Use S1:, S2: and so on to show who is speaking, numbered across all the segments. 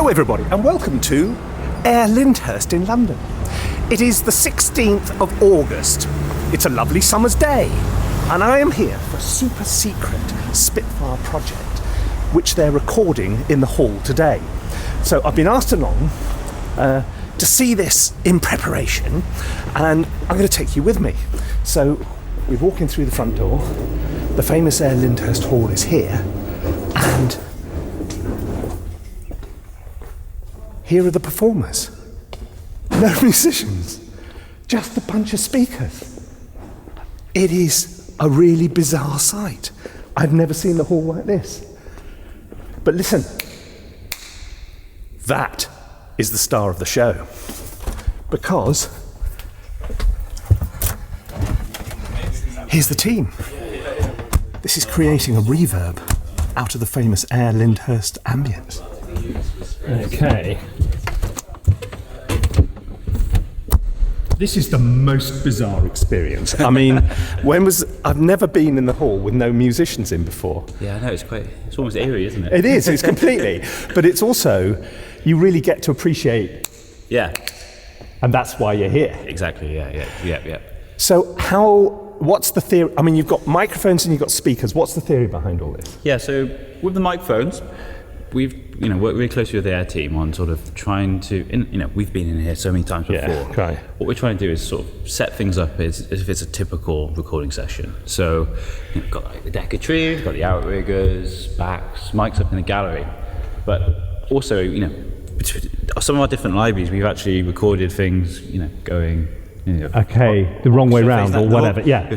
S1: Hello everybody and welcome to Air Lyndhurst in London. It is the 16th of August. It's a lovely summer's day and I am here for a super secret Spitfire project which they're recording in the hall today. So I've been asked along to see this in preparation and I'm going to take you with me. So we're walking through the front door. The famous Air Lyndhurst Hall is here and here are the performers. No musicians, just a bunch of speakers. It is a really bizarre sight. I've never seen the hall like this. But listen, that is the star of the show. Because here's the team. This is creating a reverb out of the famous Air Lyndhurst ambience.
S2: Okay.
S1: This is the most bizarre experience. I mean, I've never been in the hall with no musicians in before.
S3: Yeah, I know, it's almost eerie, isn't it?
S1: It is, it's completely. But it's also, you really get to appreciate.
S3: Yeah.
S1: And that's why you're here.
S3: Exactly, yeah.
S1: So what's the theory? I mean, you've got microphones and you've got speakers. What's the theory behind all this?
S3: Yeah, so with the microphones, we've worked really closely with the Air team on sort of trying to, we've been in here so many times before.
S1: Yeah, okay.
S3: What we're trying to do is sort of set things up as if it's a typical recording session. So we've got like the deck of trees, we've got the outriggers, backs, mics up in the gallery. But also, some of our different libraries, we've actually recorded things, going...
S1: Okay, the wrong way round or whatever, yeah.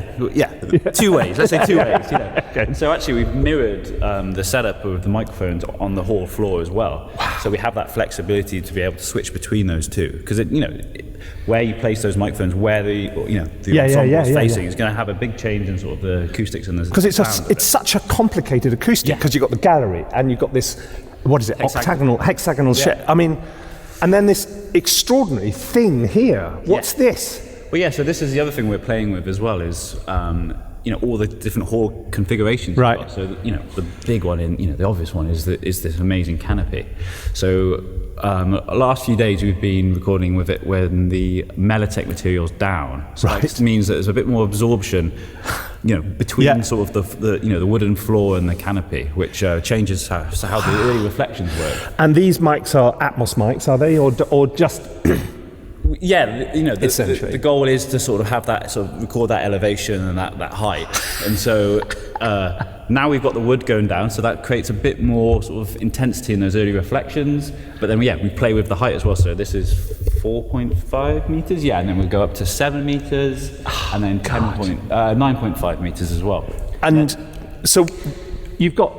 S3: Two ways, let's say two ways.
S1: Okay.
S3: And so actually we've mirrored the setup of the microphones on the hall floor as well. Wow. So we have that flexibility to be able to switch between those two. Because, where you place those microphones, where the ensemble is facing is going to have a big change in sort of the acoustics and the sound.
S1: Because it's such a complicated acoustic, because you've got the gallery and you've got this, what is it, hexagonal shape. I mean, and then this extraordinary thing here. What's this?
S3: Well, yeah, so this is the other thing we're playing with as well is, all the different hall configurations.
S1: Right.
S3: So, the big one, the obvious one is this amazing canopy. So, last few days we've been recording with it when the Melotech material's down. So that means that there's a bit more absorption, between sort of the wooden floor and the canopy, which changes how the early reflections work.
S1: And these mics are Atmos mics, are they, or just?
S3: Yeah, the goal is to sort of have that sort of record that elevation and that height, and so now we've got the wood going down, so that creates a bit more sort of intensity in those early reflections. But then we play with the height as well. So this is 4.5 meters, and then we'll go up to 7 meters, and then 9.5 meters as well.
S1: And so you've got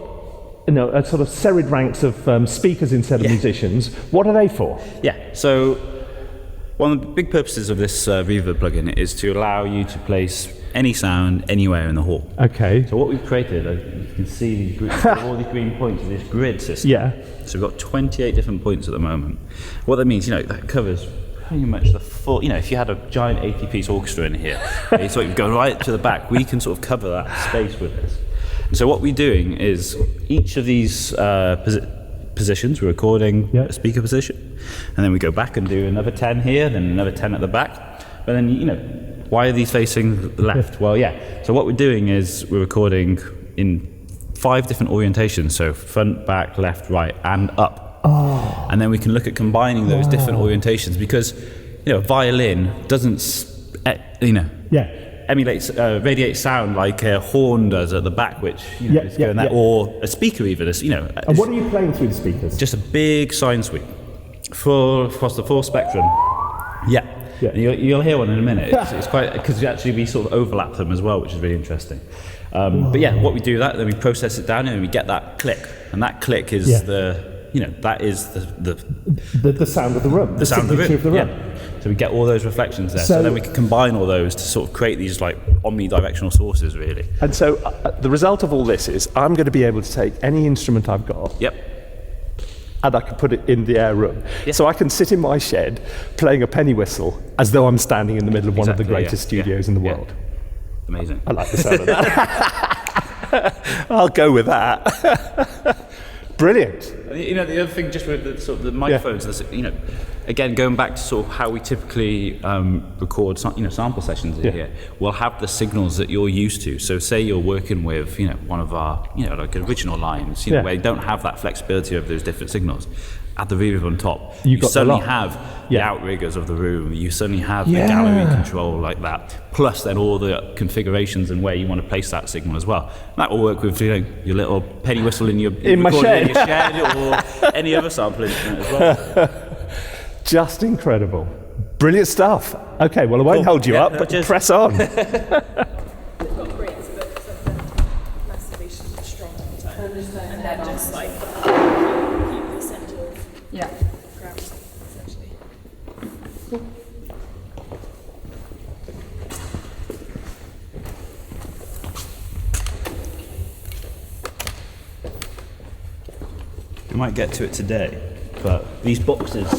S1: a sort of serried ranks of speakers instead of musicians. What are they for?
S3: Yeah, so one of the big purposes of this reverb plugin is to allow you to place any sound anywhere in the hall. Okay. So what we've created, you can see all these green points of this grid system. Yeah. So we've got 28 different points at the moment. What that means, that covers pretty much the full, if you had a giant 80-piece orchestra in here, so you go right to the back, we can sort of cover that space with this. And so what we're doing is each of these positions, we're recording a speaker position, and then we go back and do another 10 here, then another 10 at the back. But then, why are these facing the left? Well, so what we're doing is we're recording in 5 different orientations, so front, back, left, right, and up. Oh. And then we can look at combining those different orientations, because, a violin doesn't, radiate sound like a horn does at the back, which is going that, or a speaker even.
S1: And what are you playing through the speakers?
S3: Just a big sine sweep across the full spectrum. Yeah. You'll hear one in a minute. It's quite, because we sort of overlap them as well, which is really interesting. But what we do then we process it down and we get that click, and that click is that is
S1: the sound of the room. The sound of the room.
S3: Yeah. So we get all those reflections there. So then we can combine all those to sort of create these like omnidirectional sources, really.
S1: And so the result of all this is I'm going to be able to take any instrument I've got.
S3: Yep.
S1: And I can put it in the Air room. Yeah. So I can sit in my shed playing a penny whistle as though I'm standing in the middle of one of the greatest studios in the world.
S3: Amazing.
S1: I like the sound of that. I'll go with that. Brilliant.
S3: You know, the other thing, just with the sort of the microphones, you know, again, going back to sort of how we typically record, sample sessions in here, we'll have the signals that you're used to. So say you're working with, one of our, like original lines, where you don't have that flexibility of those different signals. Add the reverb on top. You suddenly have the outriggers of the room. You suddenly have the gallery control like that. Plus then all the configurations and where you want to place that signal as well. That will work with your little penny whistle in your shed or any other sample instrument as well.
S1: Just incredible. Brilliant stuff. Okay, well I won't hold you up, but press on.
S4: They've got bricks, but massively strong all the time. And they're just like keep the centre of gravity, essentially.
S3: We might get to it today, but these boxes,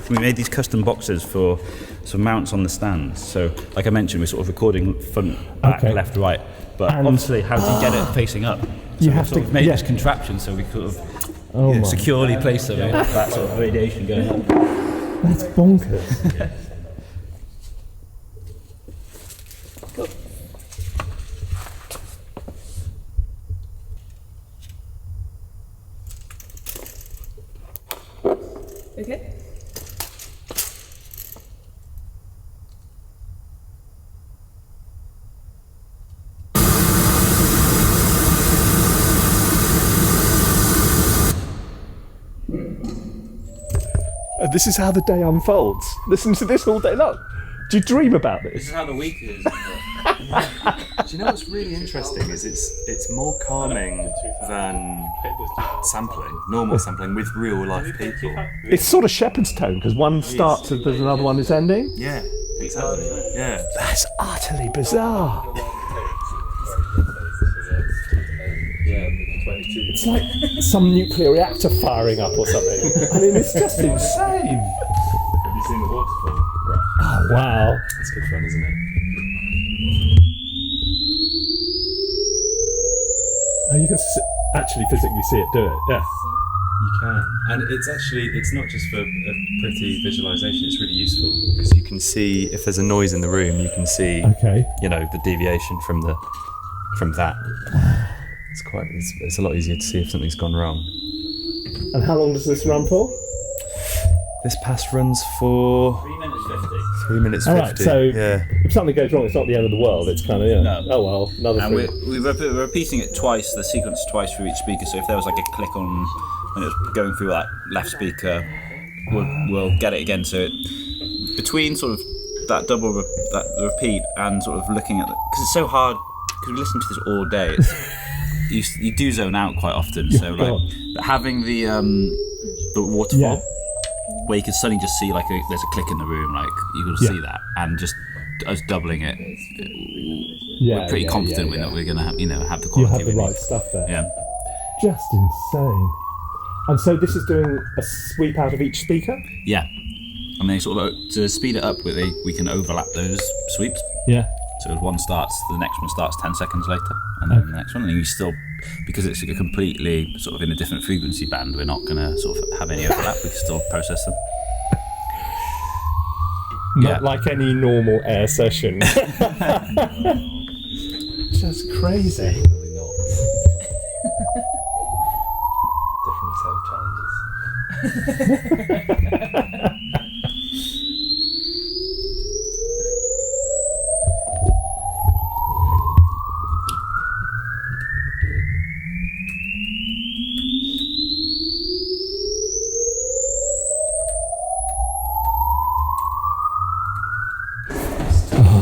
S3: we made these custom boxes for some mounts on the stands. So, like I mentioned, we're sort of recording front, back, left, right. But obviously, how do you get it facing up? So
S1: you have
S3: to make this contraption so we could have securely place them in that sort of radiation going on.
S1: That's bonkers.
S4: Okay.
S1: This is how the day unfolds. Listen to this all day long. Do you dream about this?
S3: This is how the week is.
S5: Do you know what's really interesting is it's more calming than normal sampling with real life people.
S1: It's sort of shepherd's tone because one starts and there's another one is ending.
S5: Yeah, exactly. Yeah.
S1: That's utterly bizarre. It's like some nuclear reactor firing up or something. I mean, it's just insane.
S5: Have you seen the waterfall?
S1: Oh, wow.
S5: It's good fun, isn't it?
S1: Oh, you can actually physically see it do it, yeah.
S5: You can. And it's not just for a pretty visualisation, it's really useful. Because you can see, if there's a noise in the room, you can see, the deviation from that. It's a lot easier to see if something's gone wrong.
S1: And how long does this run for?
S5: This pass runs for
S3: 3 minutes 50.
S5: 3 minutes 50.
S1: Alright, so if something goes wrong, it's not the end of the world. It's kind of,
S3: No.
S1: oh well, another
S3: And
S1: thing.
S3: we're repeating it twice, the sequence twice for each speaker. So if there was like a click on when it was going through that left speaker, we'll get it again. So between sort of that that repeat and sort of looking at because it's so hard because we listen to this all day. You do zone out quite often. So like having the waterfall. Where you can suddenly just see there's a click in the room, like you can see that, and just us doubling it, we're pretty confident that we're going to have the quality.
S1: You have the right stuff there.
S3: Yeah,
S1: just insane. And so this is doing a sweep out of each speaker.
S3: Yeah, and then sort of to speed it up, we can overlap those sweeps.
S1: Yeah.
S3: So if one starts, the next one starts 10 seconds later, and then the next one, and you still, because it's completely sort of in a different frequency band, we're not going to sort of have any overlap. We can still process them.
S1: Not like any normal air session. Just crazy.
S5: Definitely not. Different set of challenges.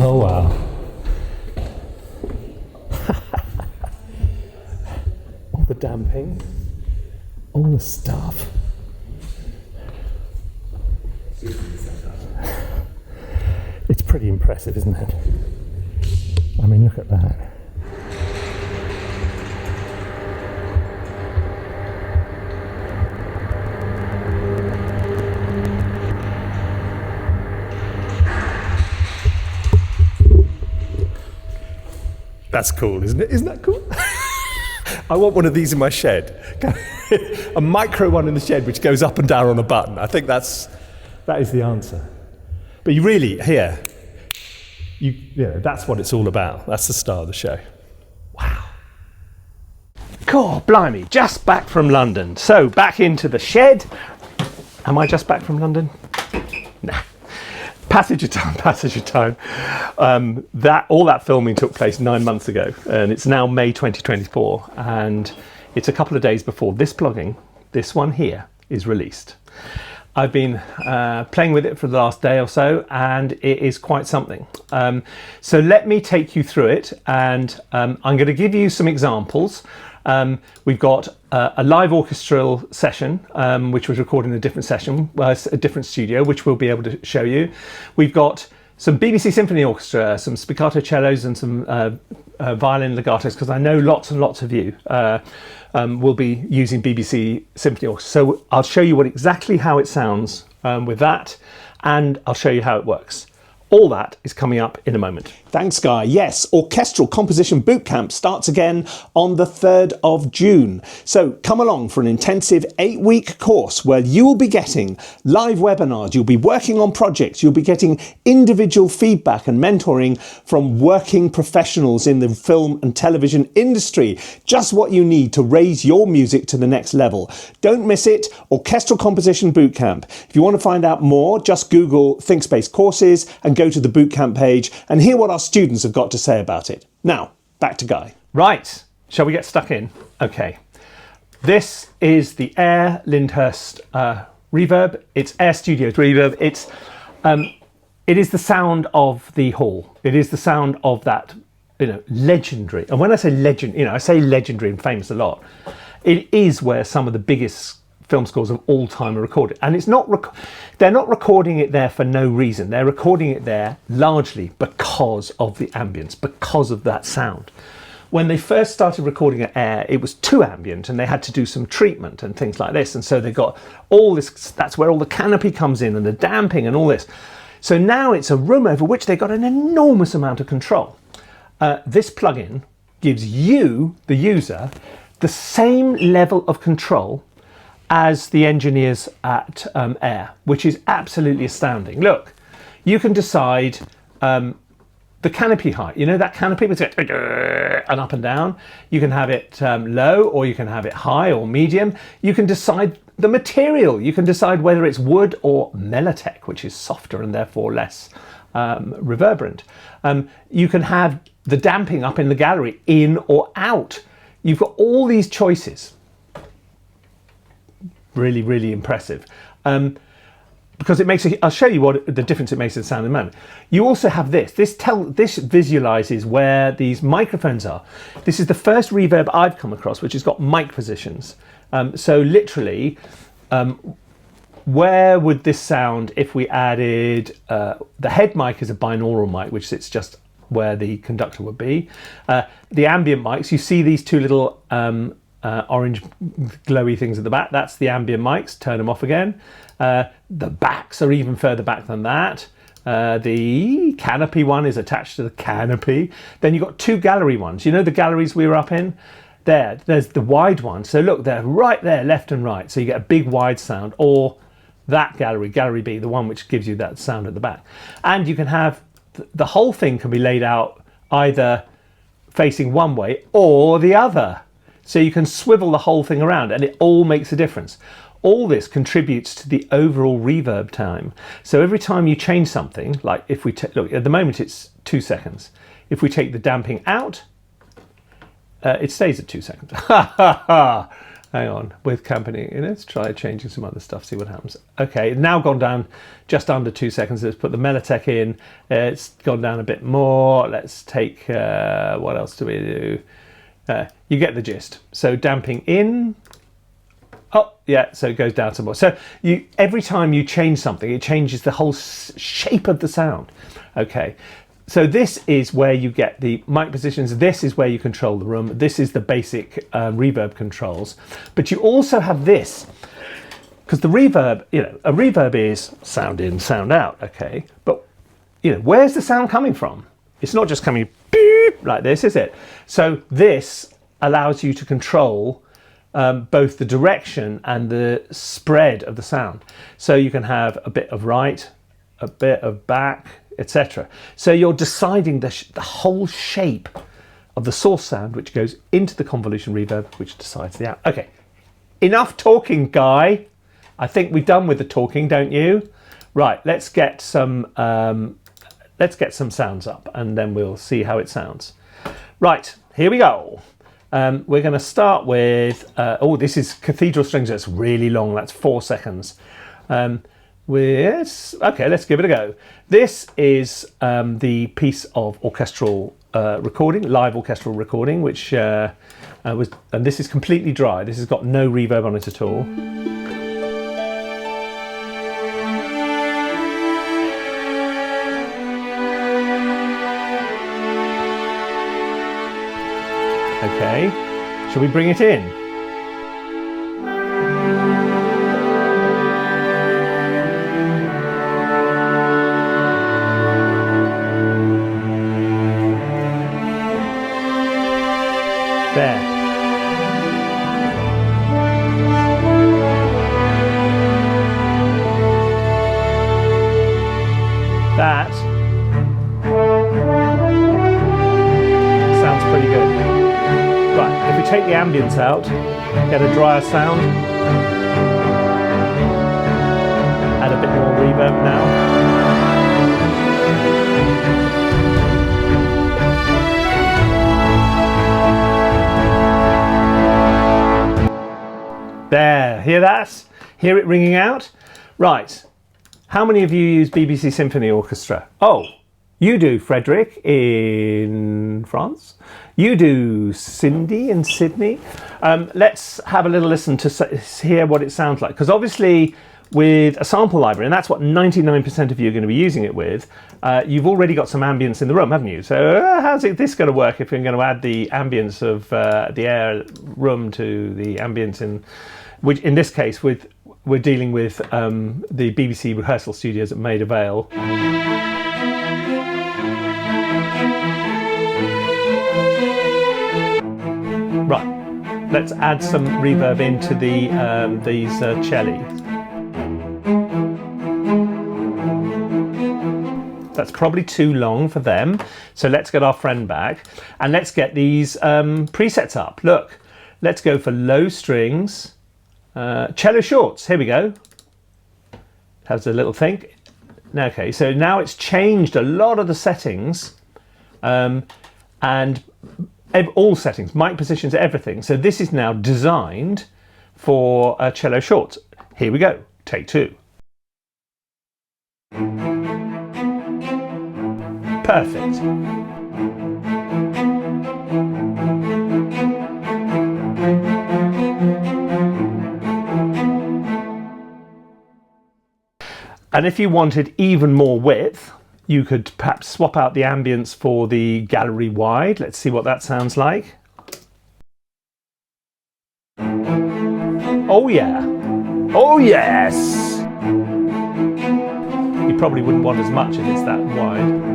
S1: Oh wow. All the damping, all the stuff. It's pretty impressive, isn't it? I mean, look at that. That's cool, isn't it? Isn't that cool? I want one of these in my shed. A micro one in the shed which goes up and down on a button. I think that is the answer. But you really, here, you know, that's what it's all about. That's the star of the show. Wow. Cool, blimey, just back from London. So back into the shed. Am I just back from London? Nah. Passage of time. All that filming took place 9 months ago, and it's now May 2024, and it's a couple of days before this plugin, this one here, is released. I've been playing with it for the last day or so, and it is quite something. So let me take you through it, and I'm going to give you some examples. We've got a live orchestral session, which was recorded in a different session, a different studio, which we'll be able to show you. We've got some BBC Symphony Orchestra, some spiccato cellos and some violin legatos, because I know lots and lots of you will be using BBC Symphony Orchestra. So I'll show you exactly how it sounds with that, and I'll show you how it works. All that is coming up in a moment. Thanks, Guy. Yes, Orchestral Composition Bootcamp starts again on the 3rd of June. So come along for an intensive 8-week course where you will be getting live webinars, you'll be working on projects, you'll be getting individual feedback and mentoring from working professionals in the film and television industry. Just what you need to raise your music to the next level. Don't miss it, Orchestral Composition Bootcamp. If you want to find out more, just Google ThinkSpace courses and go to the bootcamp page and hear what our students have got to say about it. Now, back to Guy. Right, shall we get stuck in? Okay. This is the Air Lyndhurst Reverb. It's Air Studios Reverb. It is the sound of the hall. It is the sound of that, you know, legendary. And when I say legend, you know, I say legendary and famous a lot. It is where some of the biggest film scores of all time are recorded, and it's not they're not recording it there for no reason. They're recording it there largely because of the ambience, because of that sound. When they first started recording at Air, it was too ambient and they had to do some treatment and things like this, and so they got all this. That's where all the canopy comes in and the damping and all this. So now it's a room over which they got an enormous amount of control. This plugin gives you, the user, the same level of control as the engineers at Air, which is absolutely astounding. Look, you can decide the canopy height. You know that canopy with it and up and down? You can have it low, or you can have it high or medium. You can decide the material. You can decide whether it's wood or Mellotech, which is softer and therefore less reverberant. You can have the damping up in the gallery, in or out. You've got all these choices. Really, really impressive. Because it makes I'll show you what the difference it makes in the sound in a moment. You also have this. This visualizes where these microphones are. This is the first reverb I've come across which has got mic positions. So literally, where would this sound if we added the head mic is a binaural mic, which sits just where the conductor would be. The ambient mics, you see these two little orange glowy things at the back. That's the ambient mics. Turn them off again. The backs are even further back than that. The canopy one is attached to the canopy. Then you've got two gallery ones. You know the galleries we were up in? There's the wide one. So look, they're right there, left and right. So you get a big wide sound. Or that gallery, gallery B, the one which gives you that sound at the back. And you can have, the whole thing can be laid out either facing one way or the other. So you can swivel the whole thing around and it all makes a difference. All this contributes to the overall reverb time. So every time you change something, like if we look, at the moment it's 2 seconds. If we take the damping out, it stays at 2 seconds. Hang on, with company, let's try changing some other stuff, see what happens. Okay, now gone down just under 2 seconds. Let's put the Mellotech in. It's gone down a bit more. Let's take, what else do we do? You get the gist. So damping in. Oh, yeah, so it goes down some more. So every time you change something, it changes the whole shape of the sound. Okay, so this is where you get the mic positions. This is where you control the room. This is the basic reverb controls. But you also have this, because the reverb, a reverb is sound in, sound out, okay? But, where's the sound coming from? It's not just coming beep like this, is it? So this allows you to control both the direction and the spread of the sound. So you can have a bit of right, a bit of back, etc. So you're deciding the whole shape of the source sound, which goes into the convolution reverb, which decides the out. Okay, enough talking, Guy. I think we're done with the talking, don't you? Right, let's get some sounds up, and then we'll see how it sounds. Right, here we go. We're going to start with this is cathedral strings. That's really long. That's 4 seconds. Okay, let's give it a go. This is the piece of orchestral recording, live orchestral recording, which and this is completely dry. This has got no reverb on it at all. Okay, shall we bring it in? There. That sounds pretty good. Right, if we take the ambience out, get a drier sound, add a bit more reverb now. There, hear that? Hear it ringing out? Right, how many of you use BBC Symphony Orchestra? Oh, you do, Frederick, in France. You do, Cindy in Sydney. Let's have a little listen to hear what it sounds like. Because obviously with a sample library, and that's what 99% of you are going to be using it with, you've already got some ambience in the room, haven't you? So how's this going to work if we're going to add the ambience of the air room to the ambience which in this case we're dealing with the BBC rehearsal studios at Maida Vale. Right, let's add some reverb into these celli. That's probably too long for them, so let's get our friend back and let's get these presets up. Look, let's go for low strings, cello shorts. Here we go. Has a little think. Okay, so now it's changed a lot of the settings, and all settings, mic positions, everything. So this is now designed for cello shorts. Here we go. Take 2. Perfect. And if you wanted even more width, you could perhaps swap out the ambience for the gallery wide. Let's see what that sounds like. Oh yeah. Oh yes. You probably wouldn't want as much if it's that wide.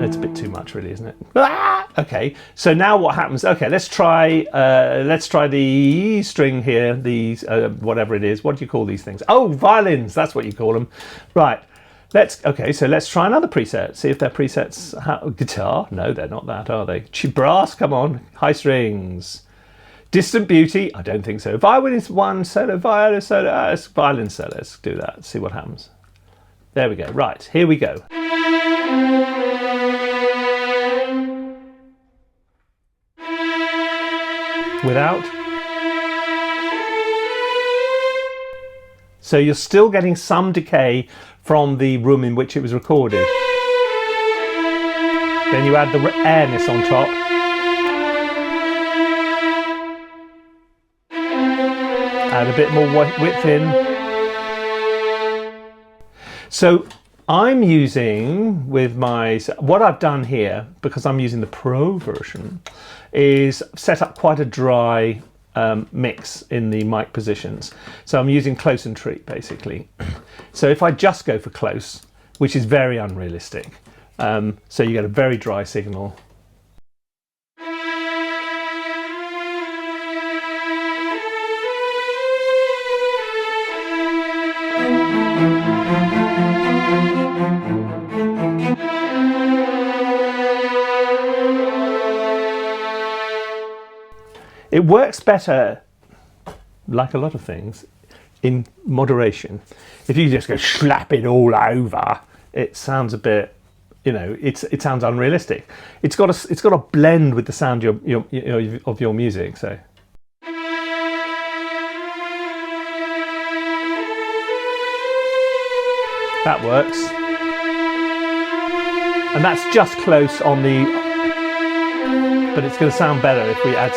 S1: It's a bit too much, really, isn't it? Ah! Okay, so now what happens? Okay, let's try the string here. These whatever it is. What do you call these things? Oh, violins. That's what you call them. Right. So let's try another preset. See if they're presets. Guitar? No, they're not that, are they? Brass. Come on. High strings. Distant Beauty? I don't think so. Violin is 1 solo, violin solo, violin solo. Let's do that, see what happens. There we go. Right, here we go. Without. So you're still getting some decay from the room in which it was recorded. Then you add the airness on top. Add a bit more width in. So I'm using what I've done here, because I'm using the Pro version, is set up quite a dry mix in the mic positions. So I'm using close and treat basically. So if I just go for close, which is very unrealistic, so you get a very dry signal. It works better, like a lot of things, in moderation. If you just go slap it all over, it sounds a bit, it sounds unrealistic. It's got to blend with the sound of your music. So. That works. And that's just close on the, but it's going to sound better if we add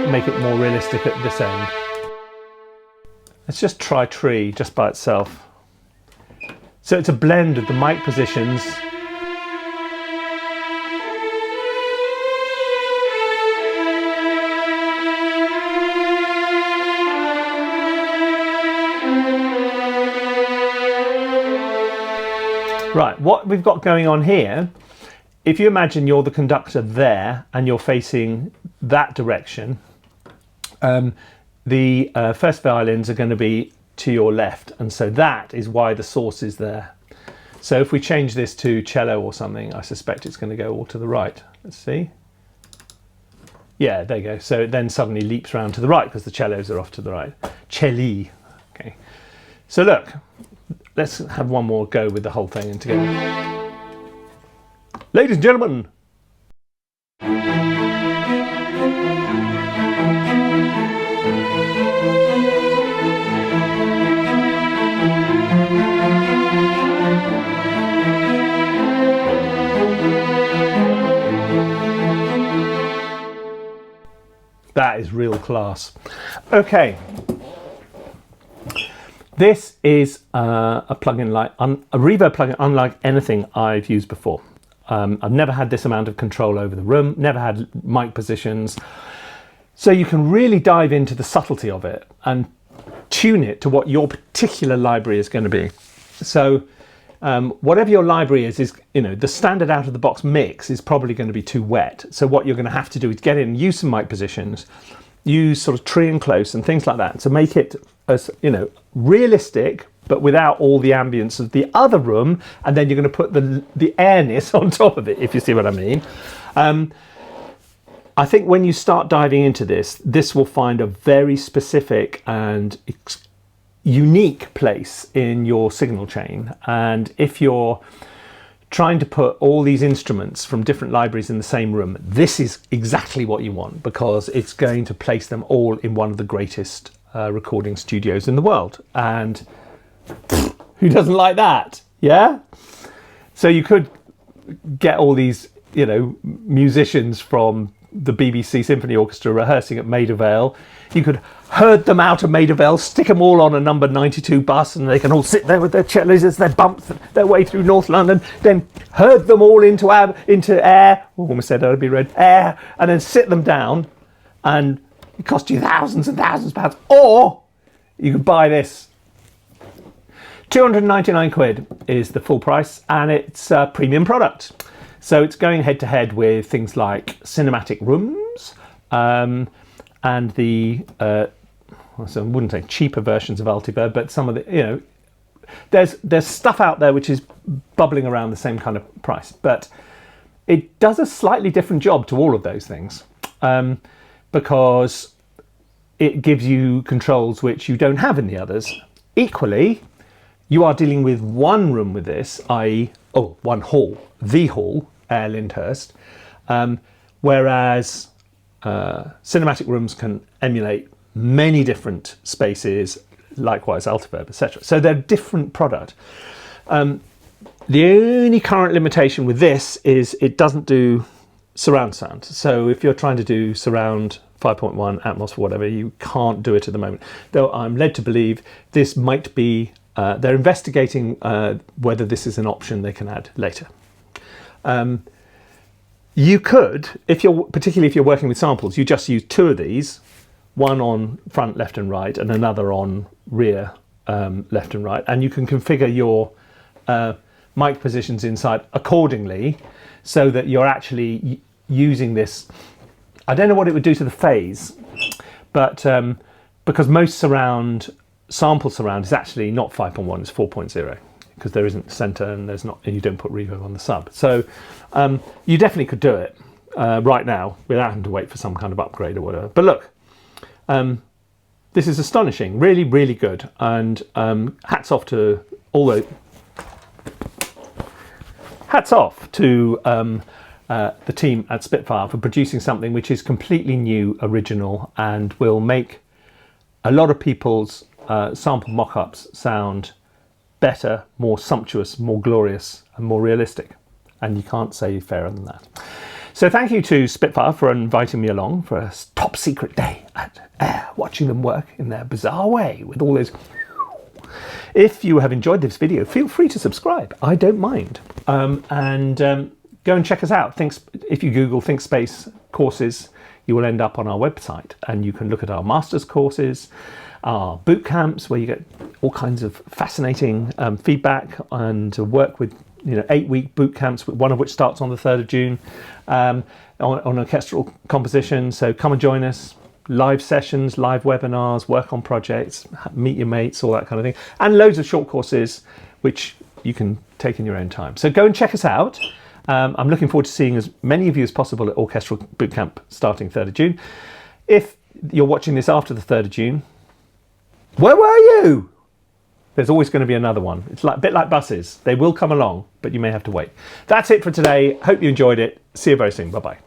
S1: make it more realistic at this end. Let's just try tree just by itself. So it's a blend of the mic positions. Right, what we've got going on here, if you imagine you're the conductor there and you're facing that direction, the first violins are going to be to your left, and so that is why the source is there. So if we change this to cello or something, I suspect it's going to go all to the right. Let's see. Yeah, there you go. So it then suddenly leaps around to the right because the cellos are off to the right. Celli. Okay. So look. Let's have one more go with the whole thing and together. Ladies and gentlemen. That is real class. Okay. This is a plugin a reverb plugin unlike anything I've used before. I've never had this amount of control over the room, never had mic positions. So you can really dive into the subtlety of it and tune it to what your particular library is going to be. So whatever your library is, the standard out of the box mix is probably going to be too wet. So what you're going to have to do is get in, use some mic positions, use sort of tree and close and things like that to make it as realistic, but without all the ambience of the other room, and then you're going to put the airness on top of it, if you see what I mean. I think when you start diving into this will find a very specific and unique place in your signal chain. And if you're trying to put all these instruments from different libraries in the same room, this is exactly what you want, because it's going to place them all in one of the greatest recording studios in the world. And who doesn't like that? Yeah? So you could get all these, musicians from the BBC Symphony Orchestra rehearsing at Maida Vale. You could herd them out of Maida Vale, stick them all on a number 92 bus, and they can all sit there with their cellos as they bump their way through North London, then herd them all into air, almost said I'd be red, air, and then sit them down, and it cost you thousands and thousands of pounds. Or you could buy this. 299 quid is the full price, and it's a premium product. So it's going head to head with things like cinematic rooms, and the so I wouldn't say cheaper versions of Altiverb, but some of the there's stuff out there which is bubbling around the same kind of price, but it does a slightly different job to all of those things, because it gives you controls which you don't have in the others. Equally, you are dealing with one room with this, i.e. one hall, the hall, Air Lyndhurst, whereas cinematic rooms can emulate many different spaces, likewise Altiverb, etc. So they're different product. The only current limitation with this is it doesn't do surround sound. So if you're trying to do surround 5.1 Atmos or whatever, you can't do it at the moment. Though I'm led to believe this might be, they're investigating whether this is an option they can add later. You could, particularly if you're working with samples, you just use two of these, one on front, left and right, and another on rear, left and right, and you can configure your mic positions inside accordingly, so that you're actually using this. I don't know what it would do to the phase, but because most sample surround is actually not 5.1, it's 4.0. because there isn't center and you don't put reverb on the sub. So you definitely could do it right now without having to wait for some kind of upgrade or whatever. But look,
S2: This is astonishing, really, really good. And hats off to the team at Spitfire for producing something which is completely new, original, and will make a lot of people's sample mock-ups sound better, more sumptuous, more glorious, and more realistic. And you can't say fairer than that. So thank you to Spitfire for inviting me along for a top secret day at Air, watching them work in their bizarre way with all those. If you have enjoyed this video, feel free to subscribe. I don't mind. Go and check us out. If you Google ThinkSpace courses, you will end up on our website, and you can look at our master's courses, our boot camps, where you get all kinds of fascinating feedback, and to work with 8-week boot camps, one of which starts on the 3rd of June on orchestral composition. So come and join us. Live sessions, live webinars, work on projects, meet your mates, all that kind of thing, and loads of short courses which you can take in your own time. So go and check us out. I'm looking forward to seeing as many of you as possible at Orchestral Bootcamp starting 3rd of June. If you're watching this after the 3rd of June, where were you? There's always going to be another one. It's a bit like buses. They will come along, but you may have to wait. That's it for today. Hope you enjoyed it. See you very soon. Bye-bye.